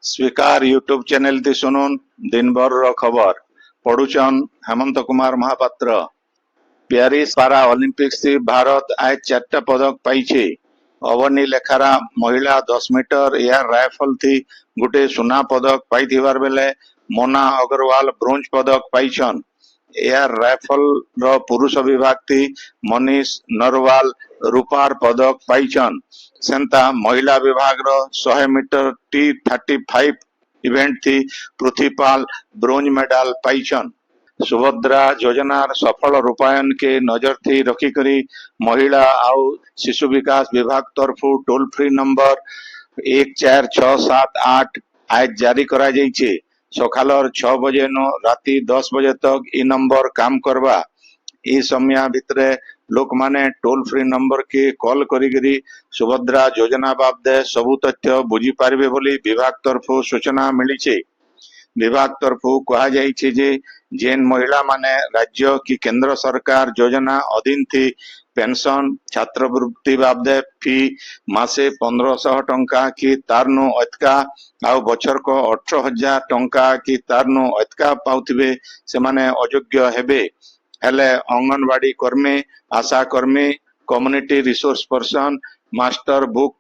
स्वीकार YouTube channel ती सुनुन दिन भर रो खबर पढ़ुचन हेमंत कुमार महापात्र। प्यारिस पारा ओलंपिक्स थी भारत आज 4टा पदक पाई। अवनी लेखारा महिला 10 मीटर एयर राइफल थी गोटे सुना पदक पाई बेले मोना अग्रवाल ब्रोंज पदक पाइछन। एयर राइफल रो पुरुष विभाग थी मनीष नरवाल रूपार पदक पाइछन। सेंता महिला विभाग रो 100 मीटर T35 इवेंट थी पृथ्वीपाल ब्रोंज मेडल पाइछन। सुभद्रा योजनार सफल रूपायन के नजर थी रखिकरी महिला आउ शिशु विकास विभाग तरफु टोल फ्री नंबर 14678 आज जारी करा जाइछे। सकालर 6 बजे नो राती 10 बजे तक ई नंबर काम करवा। ई समय भितरे लोक माने टोल फ्री नंबर के कॉल करी सुभद्रा योजना बाबदे सबु तथ्य बुझी पारिबे बोली विभाग तरफु सूचना मिली। विभाग तरफु कहा जाइछे जे जेन महिला माने राज्य की केंद्र सरकार योजना अधीन थी पेंशन छात्रवृत्ति बाबदे फी मासे 1500 टंका की तारनु अतका आउ बचर को 18,000 टंका की तारनु अतका पाउथिबे से माने अयोग्य हेबे। हेले अंगनवाड़ी कर्मी आशा कर्मी community resource person master book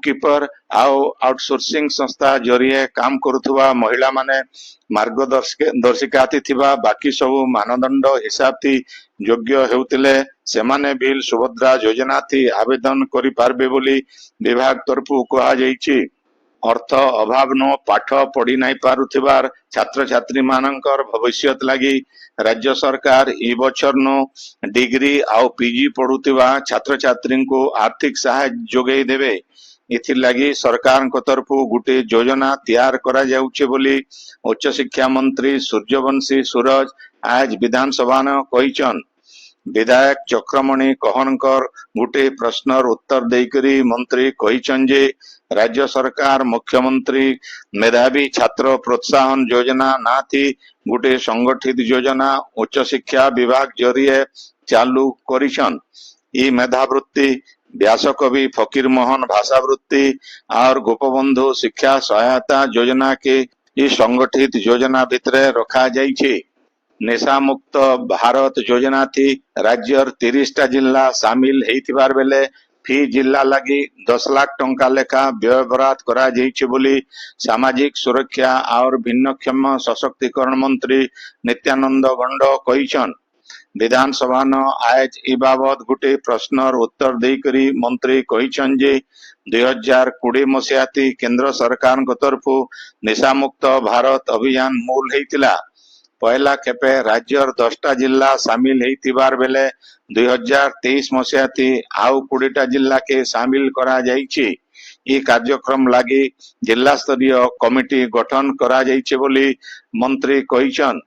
keeper आउ आउटसोर्सिंग संस्था जरिए काम करुथुवा महिला माने मार्गदर्शिका थिबा बाकी सब मानदंड हिसाब थी योग्य हेउतिले सेमाने बिल सुभद्रा योजना थी आवेदन करि पारबे बोली विभाग तरफु कहा जाइछि। अर्थ अभाव नो पाठ पढ़ी नहीं पारुथिबार छात्र छात्री मानकर भविष्यत लगी राज्य सरकार ई बछर नो डिग्री आउ पीजी पढ़ुथिबा छात्र छात्री को आर्थिक सहायता जोगई देवे। इथि लगी सरकार तरफु गुटे योजना तैयार करा जाउछे बोली उच्च शिक्षा मंत्री सूर्यवंशी सूरज आज विधानसभा न कहिछन। विधायक चक्रमणि कहनकर गुटे प्रश्नर उत्तर देकरी मंत्री कहिछन जे राज्य सरकार मुख्यमंत्री मेधावी छात्र प्रोत्साहन योजना ना थी गुटे संगठित योजना उच्च शिक्षा विभाग जरिए चालू करिछन। ई मेधावृत्ति व्यासकवि फकीर मोहन भाषावृत्ति और गोपबंधु शिक्षा सहायता योजना के ई संगठित योजना भितरे रखा जाइछे। नेशा मुक्त भारत योजना थी राज्यर 30टा जिला सामिल हेइथिबार बेले फी जिला लगी 10 लाख टंका लेखा व्यय बराद करा जाइछे बोली सामाजिक सुरक्षा और भिन्नक्षम सशक्तिकरण मंत्री नित्यानंद गंड कहिछन। विधानसभा न आज ई बाबत गुटे प्रश्नर उत्तर देकरी मंत्री कहिछन जे 2020 मसीहा थी केंद्र सरकार तरफु निशा मुक्त भारत अभियान मूल हेइतिला। पहला खेपे राज्यर 10टा जिला सामिल हेइतिबार बेले 2023 मसीहा थी आउ 20टा जिला के सामिल करा जाइछे। ई कार्यक्रम लागी जिला स्तरीय कमिटी गठन करा जाइछे बोली मंत्री कहिछन।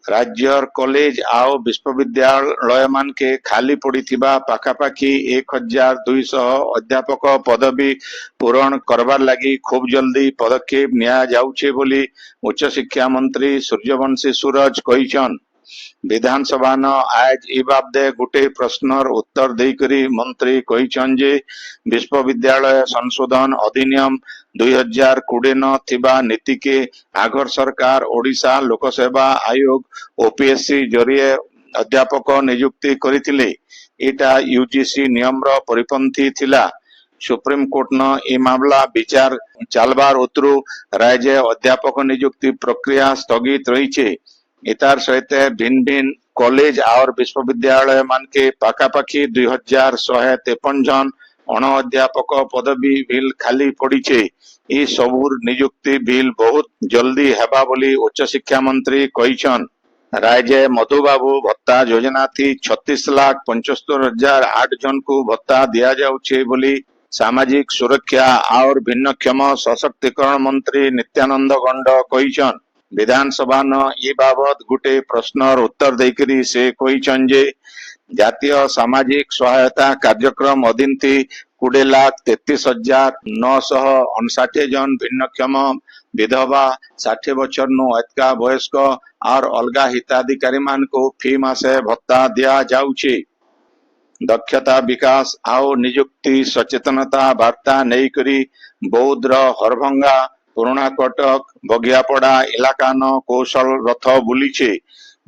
राज्यर कॉलेज आउ विश्वविद्यालय मान के खाली पड़ी थिबा पाखापाखी 1200 अध्यापक पदवी पूरण करबार लगी खूब जल्दी पदक्षेप निया जाउछे बोली उच्च शिक्षा मंत्री सूर्यवंशी सूरज कहिछन। विधानसभा न आज ई बाबदे गुटे प्रश्नर उत्तर देकरी मंत्री कहिछन जे विश्वविद्यालय संशोधन अधिनियम 2020 न थिबा नीति के आगर सरकार ओडिशा लोकसेवा आयोग ओपीएससी जरिए अध्यापक नियुक्ति करिथिले। एटा यूजीसी नियम रो परिपंथी थिला। सुप्रीम कोर्ट न ई मामला विचार चालबार उतरु राज्य अध्यापक नियुक्ति प्रक्रिया स्थगित रहीछे। इतार सहित भिन्न भिन्न कॉलेज और विश्वविद्यालय मान के पाखापाखी 2153 जन अण अध्यापक पदवी बिल खाली पड़ीछे। ई सबुर नियुक्ति बिल बहुत जल्दी हेबा बोली उच्च शिक्षा मंत्री कहिछन। राज्य मधुबाबू भत्ता योजना थी 36,75,008 जन को भत्ता दिया जाउछे बोली सामाजिक सुरक्षा और भिन्नक्षम सशक्तिकरण मंत्री नित्यानंद गंड कहिछन। विधानसभा न ई बाबत गुटे प्रश्नर उत्तर देकरी से कहिछन जे जातीय सामाजिक सहायता कार्यक्रम अधीन थी 20,33,959 जन भिन्नक्षम विधवा 60 बछर नु अतका वयस्क और अलगा हिताधिकारी मान को फी मासे भत्ता दिया जाउछे। दक्षता विकास आउ नियुक्ति सचेतनता वार्ता नहीं करी बौद्ध हरभंगा पुराणा कटक बगियापड़ा इलाका न कौशल रथ बुलीचे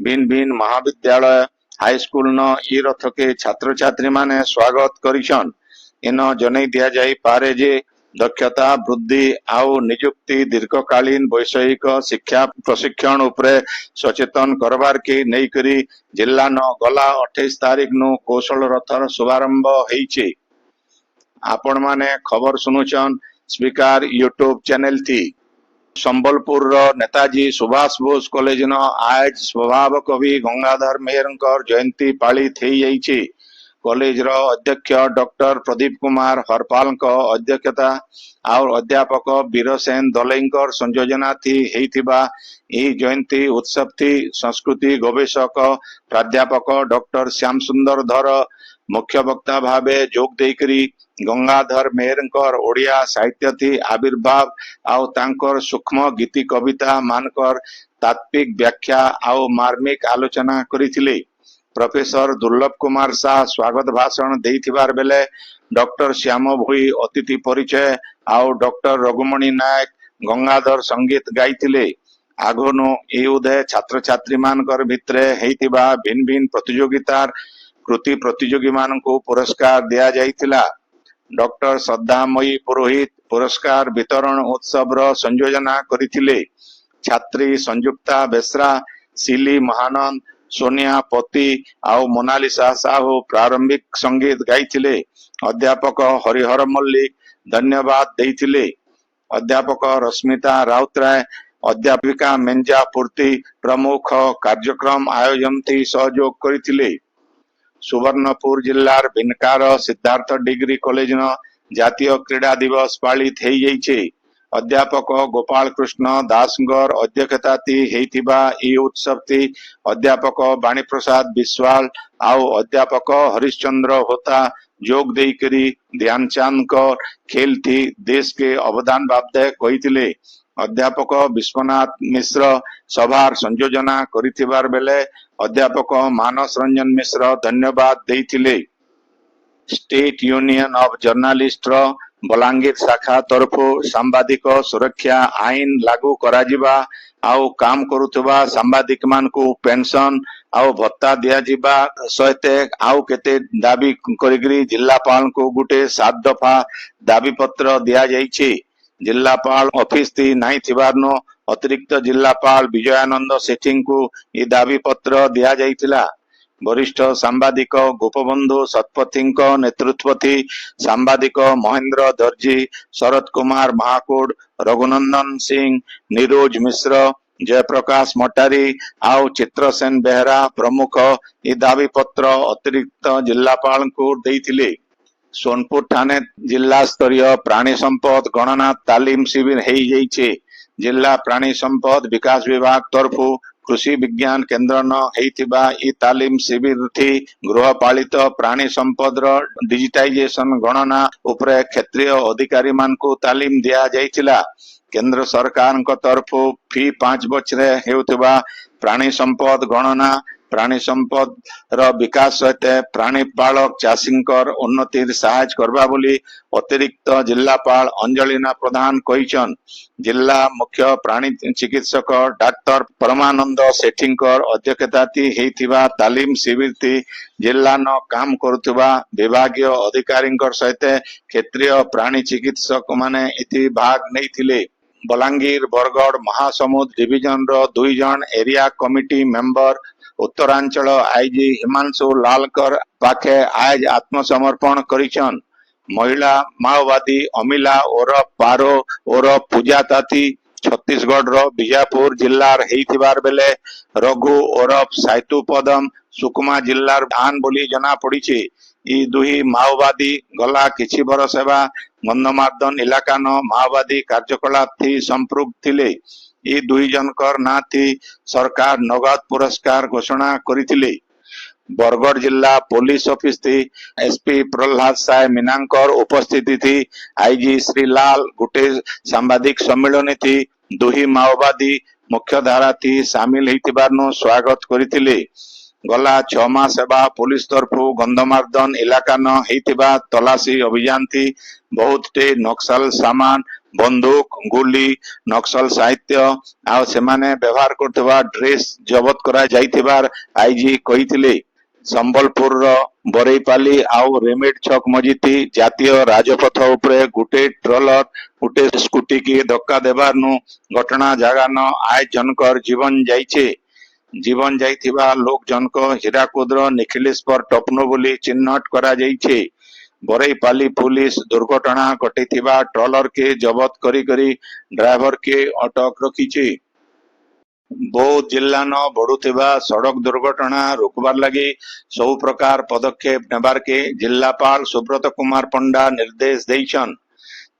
भिन्न भिन्न महाविद्यालय हाईस्कूल न ई रथ के छात्र छात्री माने स्वागत करिछन। इन जनै दिया जाई पारे जे दक्षता वृद्धि आउ नियुक्ति दीर्घकालीन वैषयिक शिक्षा प्रशिक्षण उपरे सचेतन करबार के नहीं करी जिला न गला 28 तारीख नु कौशल रथर शुभारंभ हेइचे। आपण माने खबर सुनुचन स्पीकर यूट्यूब चैनल थी। संबलपुर नेताजी सुभाष बोस कॉलेज न आज स्वभाव कवि गंगाधर मेहर जयंती पालित हो जाइए। कॉलेज रो अध्यक्ष डॉक्टर प्रदीप कुमार हरपाल अध्यक्षता और अध्यापक बीरसेन दलई संयोजना थी हेइथिबा ई जयंती उत्सव थी संस्कृति गवेषक प्राध्यापक डॉक्टर श्याम सुंदर धर मुख्य वक्ता भावे जोग देकरी गंगाधर मेहर ओडिया साहित्य थी आविर्भाव आउ तांकर सूक्ष्म गीति कविता मानकर तात्विक व्याख्या आउ मार्मिक आलोचना करिथिले। प्रोफेसर दुर्लभ कुमार शाह स्वागत भाषण देथिबार बेले डॉक्टर श्याम भोई अतिथि परिचय आउ डॉक्टर रघुमणि नायक गंगाधर संगीत गाइथिले। आगोनो ए उदय छात्र छात्री मानकर भितरे हेइतिबा भिन्न भिन्न प्रतियोगितार कृति प्रतियोगी मानकु पुरस्कार दिया जाइथिला। डॉक्टर श्रद्धामयी पुरोहित पुरस्कार वितरण उत्सव रो संयोजना करिथिले। छात्री संयुक्ता बेसरा सिली महानंद सोनिया पति आउ मोनालिसा साहू प्रारंभिक संगीत गाइथिले। अध्यापक हरिहर मल्लिक धन्यवाद देइथिले। अध्यापक रश्मिता राउतराय अध्यापिका मेंजा पूर्ति प्रमुख कार्यक्रम आयोजन थी सहयोग करिथिले। सुवर्णपुर जिल्लार भिनकार सिद्धार्थ डिग्री कॉलेज न जातीय क्रीड़ा दिवस पालित हो जाइए। अध्यापक गोपाल कृष्ण दासंगर अध्यक्षता थी हेइथिबा ई उत्सव थी अध्यापक वाणी प्रसाद विश्वाल आउ अध्यापक हरिश्चंद्र होता जोग देकरी ध्यानचंद को खेल थी देश के अवदान बाबदे कहिथिले। अध्यापक विश्वनाथ मिश्र सभार संयोजना करिथिबार बेले अध्यापक मानस रंजन मिश्र धन्यवाद देइथिले। स्टेट यूनियन ऑफ जर्नालिस्ट रो बलांगीर शाखा तरफु सांबादिक सुरक्षा आईन लागू कराजिबा आउ काम करुथबा सांबादिक मानकु पेंशन आउ भत्ता दिया जिबा सहित आउ केते दाबी करिगरी जिल्लापाल को गुटे 7 दफा दाबी पत्र दिया जाइछि। जिल्लापाल ऑफिस थी नहीं थिबारनो अतिरिक्त जिल्लापाल विजयानंद सेठी को ई दाबी पत्र दिया जाइथिला। वरिष्ठ सांबादिक गोपबंधु सतपथी नेतृत्व थी सांबादिक महेंद्र दर्जी शरद कुमार महाकुड रघुनंदन सिंह निरोज मिश्र जयप्रकाश मटारी आउ चित्रसेन बेहरा प्रमुख ई दाबी पत्र अतिरिक्त जिल्लापाल को देइथिले। सोनपुर थाने जिला स्तरीय प्राणी संपद गणना तालीम शिविर हो जाइए। जिला प्राणी संपद विकास विभाग तरफु कृषि विज्ञान केंद्र न हेइथिबा ई तालीम शिविर थी गृहपालित प्राणी संपद रो डिजिटाइजेशन गणना उपरे क्षेत्रीय अधिकारी मानकु तालीम दिया जाइथिला। केंद्र सरकार तरफु फी 5 बछरे हेउथिबा प्राणी संपद गणना प्राणी संपद रो विकास सहित प्राणी पालक चाषींकर उन्नति सहायता करबा बोली अतिरिक्त जिल्लापाल अंजलिना प्रधान कहिछन। जिला मुख्य प्राणी चिकित्सक डाक्टर परमानंद सेठींकर अध्यक्षता थी हेइथिबा तालीम शिविर थी जिला न काम करुथबा विभागीय अधिकारींकर सहित क्षेत्रीय प्राणी चिकित्सक माने इति भाग नैथिले। बलांगीर बरगढ़ महासमुद डिविजन रो 2 जन area committee member Uttaranchal IG Himanshu लालकर पाखे आज आत्मसमर्पण करिछन। महिला माओवादी अमिला ओरफ पारो ओरफ पूजा ताती छत्तीसगढ़ रो बीजापुर जिल्लार हेइथिबार बेले रघु ओरफ साइतु पदम सुकमा जिल्लार धान बोली जना पड़ीछे। ई दुही माओवादी गला किछि बरस हेबा गंधमार्दन इलाका न माओवादी कार्यकलाप थी संपृक्त थिले। ई 2 जनकर ना थी सरकार नगद पुरस्कार घोषणा करिथिले। बरगढ़ जिला पुलिस ऑफिस थी एसपी प्रहलाद साय मीनांकर उपस्थिति थी आईजी श्रीलाल गुटे सांबादिक सम्मेलन थी दुही माओवादी मुख्य धारा थी शामिल हेतिबारनो स्वागत करिथिले। गला 6 मास हेबा पुलिस तरफु गंधमार्दन इलाका न हेतिबा तलाशी अभियान थी बहुत टे नक्सल सामान बंदूक गुली नक्सल साहित्य आ सेमाने व्यवहार करथबा ड्रेस जबत करा जाइथिबार आईजी कहिथिले। संबलपुर बरईपाली आउ रेमेड छक मजिति जातीय राजपथ उपरे गुटे ट्रलर गुटे स्कूटी की धक्का देबार घटना जगह न आय जनकर जीवन जाइछे। जीवन जाइथिबा लोक जनक हीराकुदर निखिलेश्वर टपनो बोली चिन्हट करा जाइछे। बरईपाली पुलिस दुर्घटना घटिथिबा ट्रलर के जबत करी ड्राइवर के अटक रखीचे। बौद्ध जिला न बढ़ुथिबा सड़क दुर्घटना रोकबार लगी सब प्रकार पदक्षेप नेबार के जिलापाल सुब्रत कुमार पंडा निर्देश देइछन।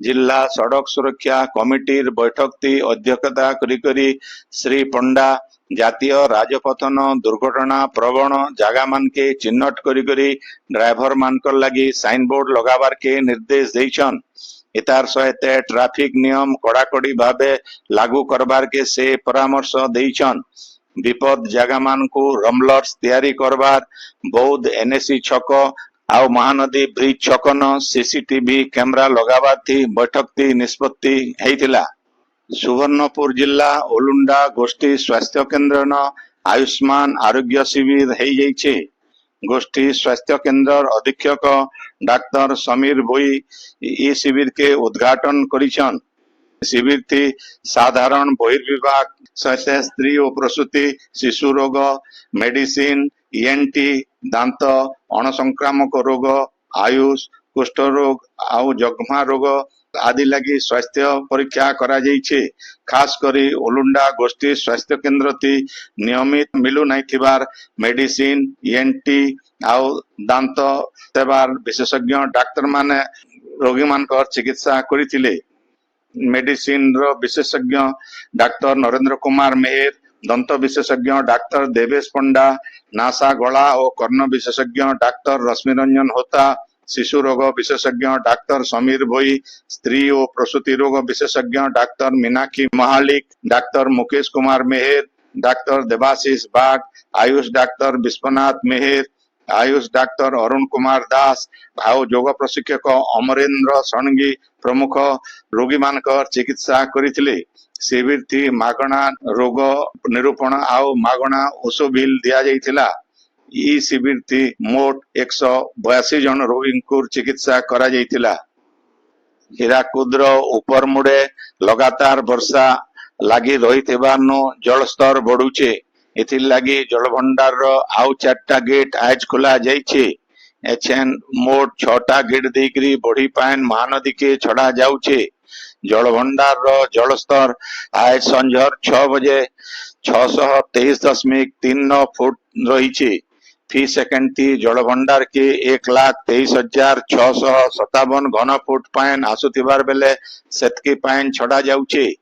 जिला सड़क सुरक्षा कमिटीर बैठक ती अध्यक्षता करी श्री पंडा जातीय राजपथन दुर्घटना प्रवण जगह मान के चिन्हट करी ड्राइवर मानकर लगी साइन बोर्ड लगाबार के निर्देश देइछन। इतार सहित ट्रैफिक नियम कड़ाकड़ी भावे लागू करबार के से परामर्श देइछन। विपद जगह मान को रमलर्स तैयारी करबार बौद्ध एनएसी छक आउ महानदी ब्रिज छकन सीसीटीवी कैमरा लगाबार थी बैठक थी निष्पत्ति हेइथिला। सुवर्णपुर जिला ओलुंडा गोष्ठी स्वास्थ्य केन्द्र न आयुष्मान आरोग्य शिविर हेइ जाइछे। गोष्ठी स्वास्थ्य केन्द्र अधीक्षक डाक्टर समीर भोई ई शिविर के उद्घाटन करिछन। शिविर थी साधारण बहिर्विभाग सहित स्त्री और प्रसूति शिशु रोग मेडिसिन ईएनटी दांत अणसंक्रामक रोग आयुष कुष्ठ रोग आउ जग्मा रोग आदि लगी स्वास्थ्य परीक्षा करा जाइछे। खास करी ओलुंडा गोष्ठी स्वास्थ्य केन्द्र थी नियमित मिलु नहीं थिबार मेडिसिन ईएनटी आउ दांत सेवार विशेषज्ञ डाक्टर माने रोगी मानकर चिकित्सा करिथिले। मेडिसिन रो विशेषज्ञ डाक्टर नरेंद्र कुमार मेहर दंत विशेषज्ञ डाक्टर देवेश पंडा नासा गला और कर्ण विशेषज्ञ डाक्टर रश्मि रंजन होता शिशु रोग विशेषज्ञ डाक्टर समीर भोई स्त्री और प्रसूति रोग विशेषज्ञ डाक्टर मीनाक्षी महालिक डाक्टर मुकेश कुमार मेहर डाक्टर देवाशीष बाग आयुष डाक्टर विश्वनाथ मेहर आयुष डाक्टर अरुण कुमार दास आउ योग प्रशिक्षक अमरेन्द्र षणगी प्रमुख रोगी मानकर चिकित्सा करिथिले। शिविर थी मागणा रोग निरूपण आउ मागणा ओषो बिल दिया जाइथिला। ई शिविर थी मोट 182 जन रोगी को चिकित्सा करा जाइथिला। हीराकुदर ऊपर मुड़े लगातार वर्षा लगी रही जल स्तर बढ़ुचे। एथिर लगी जलभंडार आउ 4टा गेट आज खोला जाइछे। एछेन मोट 6टा गेट देकरी बढ़ी पान महानदी के छड़ा जाउछे। जलभंडार जलस्तर आज संझर 6 बजे 623.39 फुट रही फी सेकेंड थी जलभंडार के 1,23,657 घन फुट पान आसुथिबार बेले सेतकी पान छड़ा जाउछे।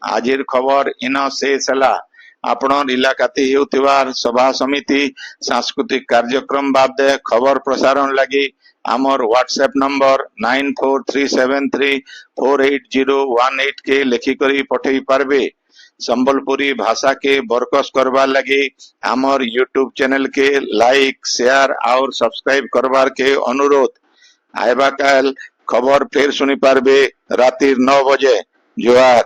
आजिर खबर इन शेष हला। आपण इलाकाती हेउथिबार सभा समिति सांस्कृतिक कार्यक्रम बाबदे खबर प्रसारण लगी आमर व्हाट्सएप नंबर 9437348018 के लेखिकरी पठेई पारबे। संबलपुरी भाषा के बरकस करवार लगी आमर यूट्यूब चैनल के लाइक शेयर और सब्सक्राइब करवार के अनुरोध। आइबा काल खबर फिर सुनी पारबे रातिर 9 बजे। जोहार।